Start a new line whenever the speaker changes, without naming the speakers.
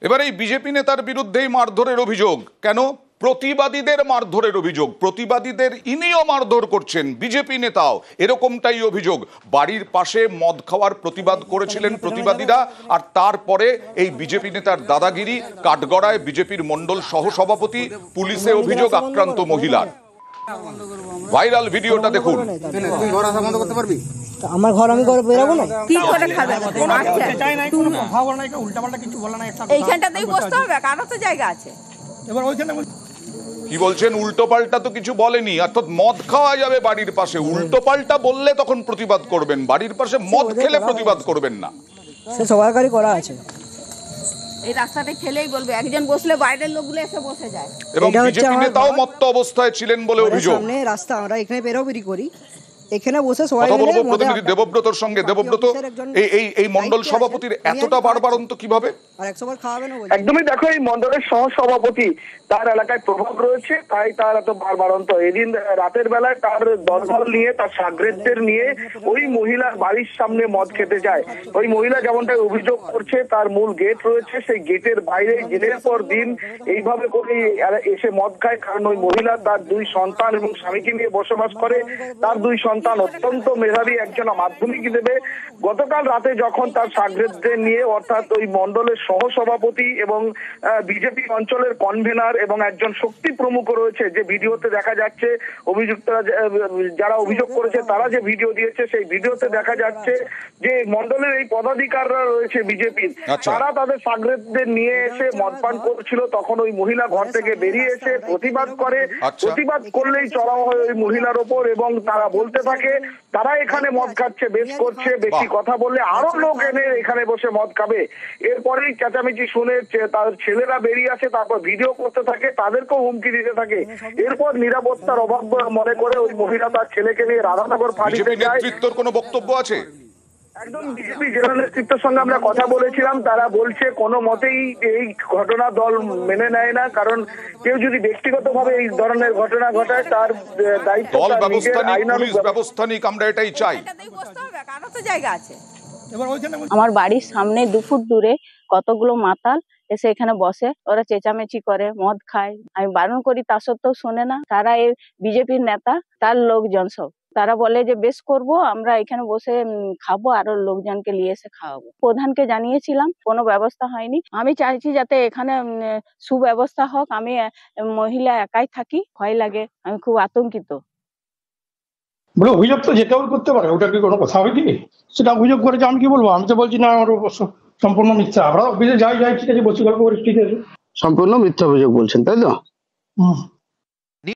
এবার এই বিজেপি নেতার বিরুদ্ধেই মারধরের অভিযোগ। কেন? প্রতিবাদীদের মারধরের অভিযোগ। প্রতিবাদীদের ইনিও মারধর করছেন, বিজেপি নেতাও, এরকমটাই অভিযোগ। বাড়ির পাশে মদ খাওয়ার প্রতিবাদ করেছিলেন প্রতিবাদীরা, আর তারপরে এই বিজেপি নেতার দাদাগিরি। কাঠগড়ায় বিজেপির মণ্ডল সহসভাপতি, পুলিশে অভিযোগ আক্রান্ত মহিলার। ভাইরাল ভিডিওটা দেখুন।
আমার ঘর আমি করে বেরাবো না,
কি করে খাবে? এইখানটাতেই বসতে হবে, কারো তো জায়গা আছে। এবার ওইখানে
কি বলছেন? উল্টো পাল্টা তো কিছু বলেনি, অর্থাৎ মদ খাওয়া যাবে বাড়ির পাশে। উল্টো পাল্টা বললে তখন প্রতিবাদ করবেন, বাড়ির পাশে মদ খেলে প্রতিবাদ করবেন না।
সে সবাইকারই করা আছে।
এই রাস্তাতে খেলেই বলবে, একজন বসলে বাইরের লোকগুলো এসে বসে যায়।
এবং বিজেপি নেতাও মত্ত অবস্থায় ছিলেন বলে অভিযোগ।
সামনে রাস্তা, আমরা এখানে বেরোবেরি করি, এখানে বসে সবাই
কথা বলবো প্রতিনিধি দেবব্রতর সঙ্গে। দেবব্রত, এই মণ্ডল সভাপতির এতটা বাড়বাড়ন্ত কিভাবে?
আর 100 বার খাওয়াবেন।
একদমই দেখো, এই মণ্ডলের সহসভাপতি, তার এলাকায় প্রভাব রয়েছে, তাই তার এত বাড়বাড়ন্ত। এদিন রাতের বেলায় তার দলবল নিয়ে, তার সাগরেদদের নিয়ে ওই মহিলার বাড়ির সামনে মদ খেতে যায়। ওই মহিলা যেমনটা অভিযোগ করছে, তার মূল গেট রয়েছে, সেই গেটের বাইরে দিনের পর দিন এইভাবে করে এসে মদ খায়। কারণ ওই মহিলা তার 2 সন্তান এবং স্বামীকে নিয়ে বসবাস করে। তার 2 সন্তান অত্যন্ত মেধাবী, একজন মাধ্যমিক দেবে। গতকাল রাতে যখন তার সাগরেদদের নিয়ে, অর্থাৎ ওই মণ্ডলের সহসভাপতি এবং বিজেপি অঞ্চলের কনভেনার এবং একজন শক্তি প্রমুখ রয়েছে, যে ভিডিওতে দেখা যাচ্ছে, অভিযুক্তরা যারা অভিযোগ করেছে তারা যে ভিডিও দিয়েছে, সেই ভিডিওতে দেখা যাচ্ছে যে মণ্ডলের এই পদাধিকাররা রয়েছে বিজেপির, তারা তাদের সাগরেদদের নিয়ে এসে মদপান করছিল। তখন ওই মহিলা ঘর থেকে বেরিয়ে এসে প্রতিবাদ করে। প্রতিবাদ করলেই চড়াও হয় ওই মহিলার ওপর, এবং তারা বলতে থাকে তারা এখানে মদ খাচ্ছে, বেশ করছে, বেশি কথা বললে আরো লোক এনে এখানে বসে মদ খাবে। এরপরেই চেঁচামেচি শুনে তার ছেলেরা বেরিয়ে আসে, তারপর ভিডিও করতে থাকে, তাদেরকেও হুমকি দিতে থাকে। এরপর নিরাপত্তার অভাব মনে করে ওই মহিলা তার ছেলেকে নিয়ে রাধানগর ফাঁড়িতে যায়।
নেতৃত্বের কোনো বক্তব্য আছে?
একদম বিজেপি জেলা নেতৃত্বের সঙ্গে আমরা কথা বলেছিলাম, তারা বলছে কোনো মতেই এই ঘটনা দল মেনে নেয় না। কারণ কেউ যদি ব্যক্তিগতভাবে এই ধরনের ঘটনা ঘটায়, তার দায়িত্ব
দল ব্যবস্থা নিক, পুলিশ ব্যবস্থা নিক, আমরা এটাই চাই।
কারো তো জায়গা আছে।
আমার বাড়ির সামনে 2 ফুট দূরে কতগুলো মাতাল এসে এখানে বসে, ওরা চেঁচামেচি করে, মদ খায়। আমি বারণ করি, তা সত্ত্বেও শোনে না। তারা এই বিজেপির নেতা, তার লোকজন সব, তারা বলে যে বেশ করব, আমরা এখানে বসে খাবো, আরো লোকজনকে নিয়ে এসে খাওয়াবো। প্রধানকে জানিয়েছিলাম, কোনো ব্যবস্থা হয়নি। আমি চাইছি যাতে এখানে সুব্যবস্থা হোক। আমি মহিলা একাই থাকি, ভয় লাগে, আমি খুব আতঙ্কিত।
বলে অভিযোগ তো যেটাও করতে পারে, ওটা কি কোনো কথা হবে কি? সেটা অভিযোগ করেছে, আমি কি বলবো? আমি তো বলছি না, আমার সম্পূর্ণ মিথ্যা। আমরা অফিসে যাই ঠিক আছে, বসে গল্প করি, ঠিক আছে।
সম্পূর্ণ মিথ্যা অভিযোগ বলছেন, তাই তো?